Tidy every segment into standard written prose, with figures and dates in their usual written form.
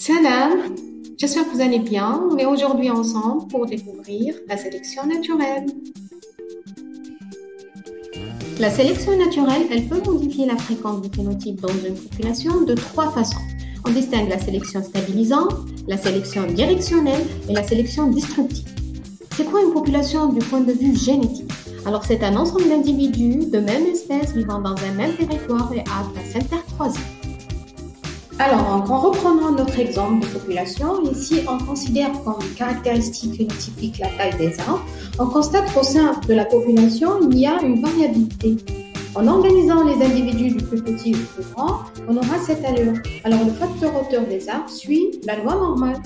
Salam, j'espère que vous allez bien. On est aujourd'hui ensemble pour découvrir la sélection naturelle. La sélection naturelle, elle peut modifier la fréquence du phénotype dans une population de trois façons. On distingue la sélection stabilisante, la sélection directionnelle et la sélection destructive. C'est quoi une population du point de vue génétique? Alors, c'est un ensemble d'individus de même espèce vivant dans un même territoire et aptes à s'intercroiser. Alors, en reprenant notre exemple de population, ici on considère comme caractéristique phénotypique la taille des arbres. On constate qu'au sein de la population, il y a une variabilité. En organisant les individus du plus petit au plus grand, on aura cette allure. Alors, le facteur hauteur des arbres suit la loi normale.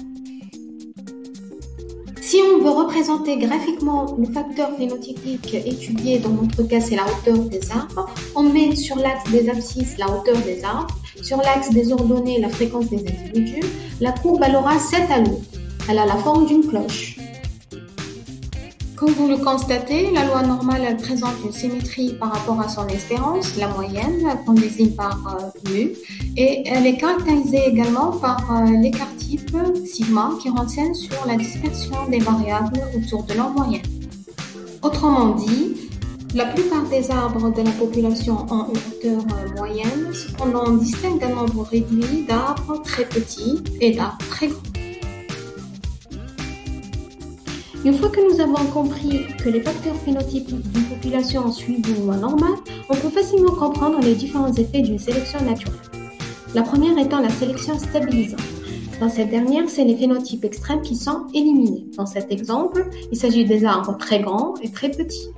Si on veut représenter graphiquement le facteur phénotypique étudié, dans notre cas c'est la hauteur des arbres, on met sur l'axe des abscisses la hauteur des arbres, sur l'axe des ordonnées la fréquence des individus. La courbe elle aura cette allure. Elle a la forme d'une cloche. Comme vous le constatez, la loi normale elle présente une symétrie par rapport à son espérance, la moyenne qu'on désigne par mu, et elle est caractérisée également par l'écart type sigma qui renseigne sur la dispersion des variables autour de leur moyenne. Autrement dit, la plupart des arbres de la population ont une hauteur moyenne, cependant on distingue un nombre réduit d'arbres très petits et d'arbres très grands. Une fois que nous avons compris que les facteurs phénotypiques d'une population suivent une loi normale, on peut facilement comprendre les différents effets d'une sélection naturelle. La première étant la sélection stabilisante. Dans cette dernière, c'est les phénotypes extrêmes qui sont éliminés. Dans cet exemple, il s'agit des arbres très grands et très petits.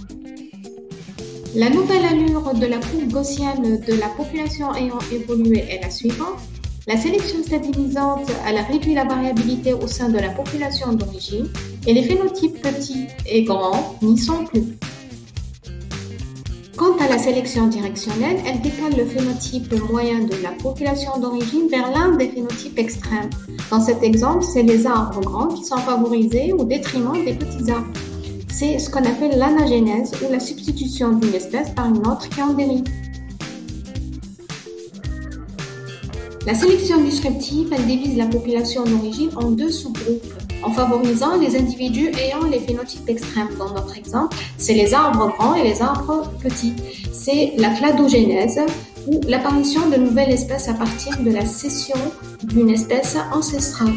La nouvelle allure de la courbe gaussienne de la population ayant évolué est la suivante. La sélection stabilisante, elle a réduit la variabilité au sein de la population d'origine et les phénotypes petits et grands n'y sont plus. Quant à la sélection directionnelle, elle décale le phénotype moyen de la population d'origine vers l'un des phénotypes extrêmes. Dans cet exemple, c'est les arbres grands qui sont favorisés au détriment des petits arbres. C'est ce qu'on appelle l'anagénèse ou la substitution d'une espèce par une autre qui en dérive. La sélection disruptive, elle divise la population d'origine en deux sous-groupes, en favorisant les individus ayant les phénotypes extrêmes. Dans notre exemple, c'est les arbres grands et les arbres petits. C'est la cladogénèse, ou l'apparition de nouvelles espèces à partir de la cession d'une espèce ancestrale.